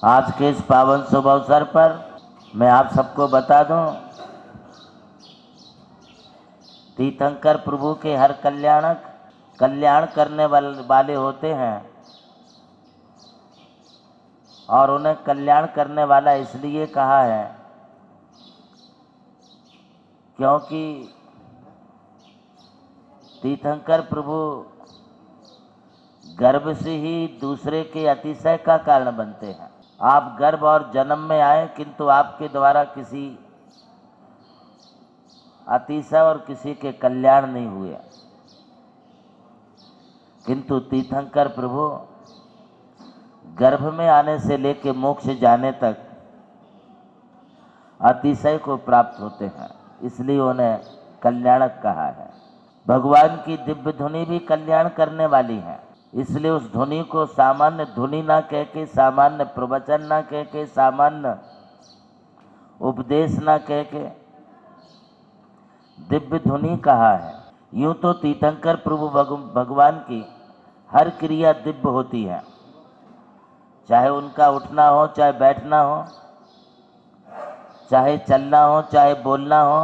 आज के इस पावन शुभ अवसर पर मैं आप सबको बता दूं, तीर्थंकर प्रभु के हर कल्याण करने वाले होते हैं और उन्हें कल्याण करने वाला इसलिए कहा है क्योंकि तीर्थंकर प्रभु गर्भ से ही दूसरे के अतिशय का कारण बनते हैं। आप गर्भ और जन्म में आए, किंतु आपके द्वारा किसी अतिशय और किसी के कल्याण नहीं हुए, किंतु तीर्थंकर प्रभु गर्भ में आने से लेकर मोक्ष जाने तक अतिशय को प्राप्त होते हैं, इसलिए उन्हें कल्याणक कहा है। भगवान की दिव्य धुनी भी कल्याण करने वाली है, इसलिए उस धुनी को सामान्य धुनी ना कह के, सामान्य प्रवचन ना कह के, सामान्य उपदेश ना कह के दिव्य धुनी कहा है। यूं तो तीर्थंकर प्रभु भगवान की हर क्रिया दिव्य होती है, चाहे उनका उठना हो, चाहे बैठना हो, चाहे चलना हो, चाहे बोलना हो,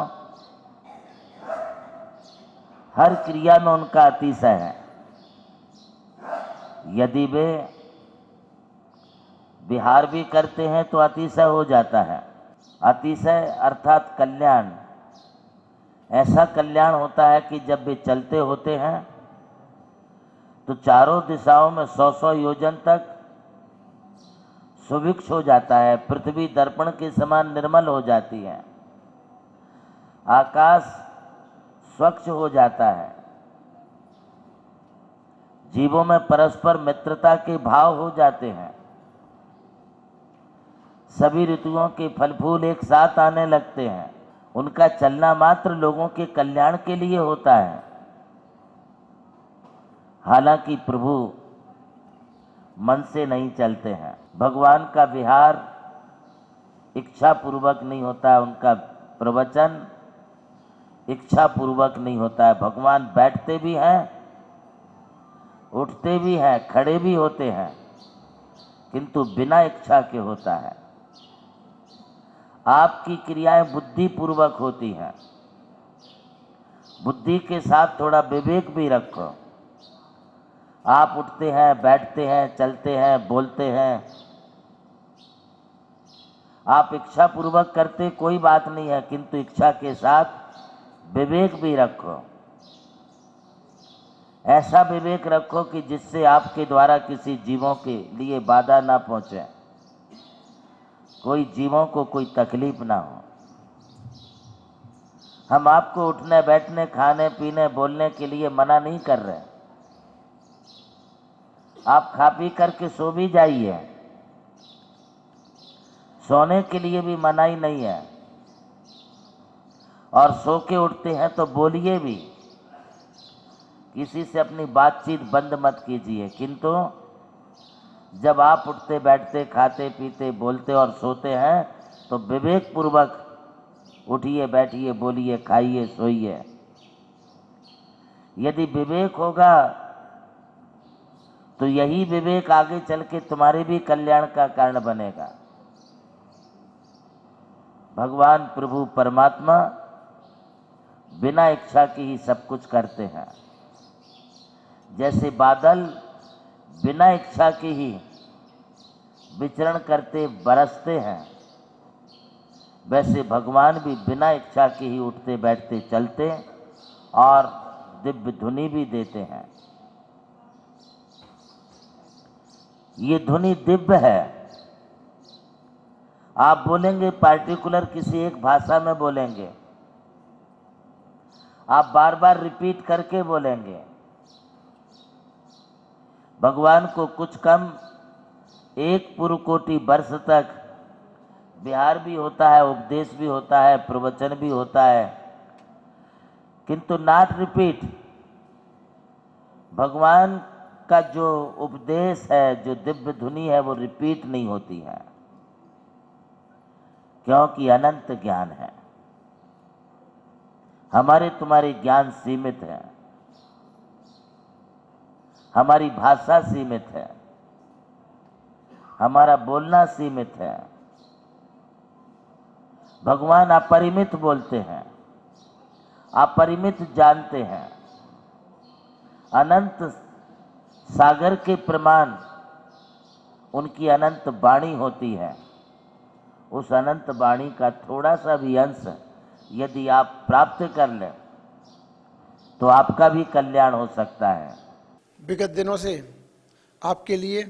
हर क्रिया में उनका अतिशय है। यदि वे विहार भी करते हैं तो अतिशय हो जाता है। अतिशय अर्थात कल्याण, ऐसा कल्याण होता है कि जब वे चलते होते हैं तो चारों दिशाओं में 100-100 योजन तक सुभिक्ष हो जाता है, पृथ्वी दर्पण के समान निर्मल हो जाती है, आकाश स्वच्छ हो जाता है, जीवों में परस्पर मित्रता के भाव हो जाते हैं, सभी ऋतुओं के फल फूल एक साथ आने लगते हैं। उनका चलना मात्र लोगों के कल्याण के लिए होता है। हालांकि प्रभु मन से नहीं चलते हैं, भगवान का विहार इच्छा पूर्वक नहीं होता है, उनका प्रवचन इच्छा पूर्वक नहीं होता है। भगवान बैठते भी हैं, उठते भी हैं, खड़े भी होते हैं, किंतु बिना इच्छा के होता है। आपकी क्रियाएं बुद्धि पूर्वक होती हैं, बुद्धि के साथ थोड़ा विवेक भी रखो। आप उठते हैं, बैठते हैं, चलते हैं, बोलते हैं, आप इच्छा पूर्वक करते कोई बात नहीं है, किंतु इच्छा के साथ विवेक भी रखो। ऐसा विवेक रखो कि जिससे आपके द्वारा किसी जीवों के लिए बाधा ना पहुंचे, कोई जीवों को कोई तकलीफ ना हो। हम आपको उठने बैठने, खाने पीने, बोलने के लिए मना नहीं कर रहे। आप खा पी करके सो भी जाइए, सोने के लिए भी मनाही नहीं है, और सो के उठते हैं तो बोलिए भी, किसी से अपनी बातचीत बंद मत कीजिए। किंतु जब आप उठते बैठते, खाते पीते, बोलते और सोते हैं तो विवेक पूर्वक उठिए, बैठिए, बोलिए, खाइए, सोइए। यदि विवेक होगा तो यही विवेक आगे चल के तुम्हारे भी कल्याण का कारण बनेगा। भगवान प्रभु परमात्मा बिना इच्छा के ही सब कुछ करते हैं। जैसे बादल बिना इच्छा के ही विचरण करते बरसते हैं, वैसे भगवान भी बिना इच्छा के ही उठते बैठते चलते और दिव्य धुनी भी देते हैं। ये धुनी दिव्य है। आप बोलेंगे पार्टिकुलर किसी एक भाषा में बोलेंगे, आप बार बार रिपीट करके बोलेंगे। भगवान को कुछ कम 1 पूर्व कोटि वर्ष तक विहार भी होता है, उपदेश भी होता है, प्रवचन भी होता है, किंतु नॉट रिपीट। भगवान का जो उपदेश है, जो दिव्य धुनी है, वो रिपीट नहीं होती है, क्योंकि अनंत ज्ञान है। हमारे तुम्हारे ज्ञान सीमित है, हमारी भाषा सीमित है, हमारा बोलना सीमित है। भगवान अपरिमित बोलते हैं, अपरिमित जानते हैं। अनंत सागर के प्रमाण उनकी अनंत वाणी होती है। उस अनंत वाणी का थोड़ा सा भी अंश यदि आप प्राप्त कर लें तो आपका भी कल्याण हो सकता है। विगत दिनों से आपके लिए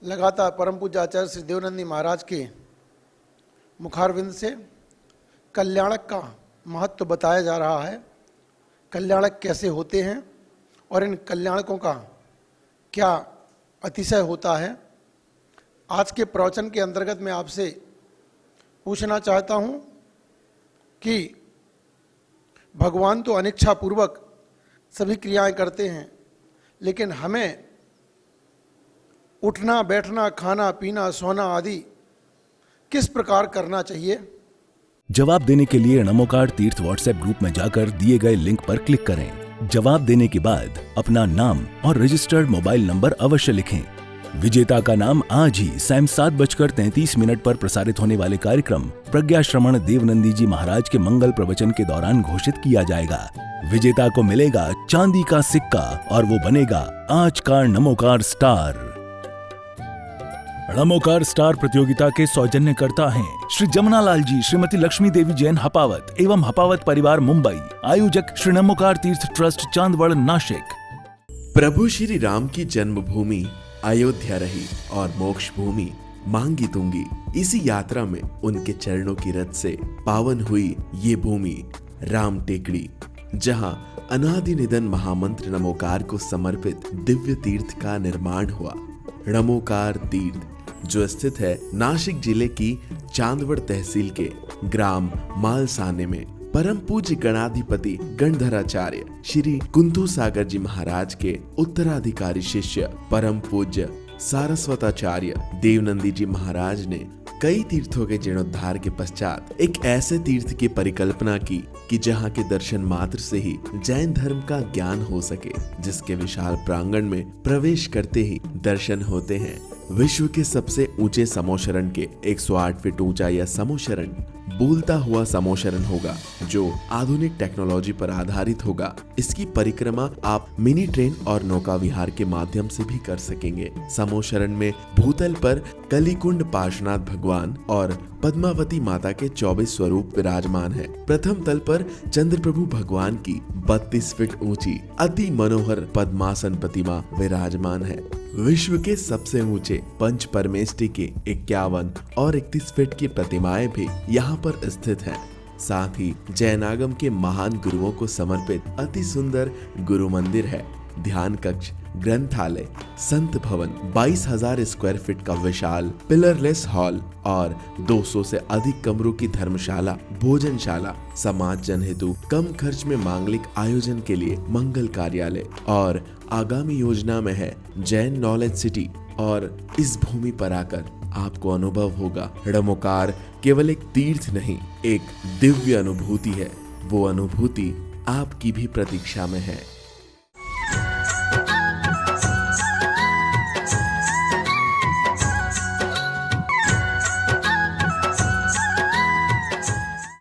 लगातार परम पूज्य आचार्य श्री देवनंदी महाराज के मुखारविंद से कल्याणक का महत्व बताया जा रहा है। कल्याणक कैसे होते हैं और इन कल्याणकों का क्या अतिशय होता है। आज के प्रवचन के अंतर्गत मैं आपसे पूछना चाहता हूं कि भगवान तो अनिच्छापूर्वक सभी क्रियाएं करते हैं, लेकिन हमें उठना, बैठना, खाना, पीना, सोना आदि किस प्रकार करना चाहिए। जवाब देने के लिए नमोकार तीर्थ व्हाट्सएप ग्रुप में जाकर दिए गए लिंक पर क्लिक करें। जवाब देने के बाद अपना नाम और रजिस्टर्ड मोबाइल नंबर अवश्य लिखें। विजेता का नाम आज ही शाम 7:33 पर प्रसारित होने वाले कार्यक्रम प्रज्ञा श्रमण देवनंदी जी महाराज के मंगल प्रवचन के दौरान घोषित किया जाएगा। विजेता को मिलेगा चांदी का सिक्का और वो बनेगा आज का नमोकार स्टार। नमोकार स्टार प्रतियोगिता के सौजन्यकर्ता हैं श्री जमुनालाल जी, श्रीमती लक्ष्मी देवी जैन हपावत एवं हपावत परिवार मुंबई। आयोजक श्री नमोकार तीर्थ ट्रस्ट चांदवड़ नासिक। प्रभु श्री राम की जन्मभूमि अयोध्या रही और मोक्ष भूमि मांगी तुंगी। इसी यात्रा में उनके चरणों की रथ से पावन हुई ये भूमि राम टेकड़ी, जहां अनादि निधन महामंत्र नमोकार को समर्पित दिव्य तीर्थ का निर्माण हुआ। नमोकार तीर्थ जो स्थित है नासिक जिले की चांदवड़ तहसील के ग्राम मालसाने में, परम पूज्य गणाधिपति गणधराचार्य श्री कुंतु सागर जी महाराज के उत्तराधिकारी शिष्य परम पूज्य सारस्वताचार्य देवनंदी जी महाराज ने कई तीर्थों के जीर्णोद्धार के पश्चात एक ऐसे तीर्थ की परिकल्पना की कि जहाँ के दर्शन मात्र से ही जैन धर्म का ज्ञान हो सके, जिसके विशाल प्रांगण में प्रवेश करते ही दर्शन होते हैं विश्व के सबसे ऊंचे समोशरण के 108 फीट ऊंचा यह समोशरण बोलता हुआ समोशरण होगा, जो आधुनिक टेक्नोलॉजी पर आधारित होगा। इसकी परिक्रमा आप मिनी ट्रेन और नौका विहार के माध्यम से भी कर सकेंगे। समोशरण में भूतल पर कलिकुंड पार्श्वनाथ भगवान और पद्मावती माता के 24 स्वरूप विराजमान है। प्रथम तल पर चंद्र प्रभु भगवान की 32 फीट ऊंची अति मनोहर पद्मासन प्रतिमा विराजमान है। विश्व के सबसे ऊंचे पंच परमेष्टि के 51 और 31 फीट की प्रतिमाएं भी यहाँ पर स्थित हैं। साथ ही जैनागम के महान गुरुओं को समर्पित अति सुंदर गुरु मंदिर है। ध्यान कक्ष, ग्रंथालय, संत भवन, 22,000 स्क्वायर फीट का विशाल पिलरलेस हॉल और 200 से अधिक कमरों की धर्मशाला, भोजनशाला, समाज जन हेतु कम खर्च में मांगलिक आयोजन के लिए मंगल कार्यालय और आगामी योजना में है जैन नॉलेज सिटी। और इस भूमि पर आकर आपको अनुभव होगा नमोकार केवल एक तीर्थ नहीं, एक दिव्य अनुभूति है। वो अनुभूति आपकी भी प्रतीक्षा में है।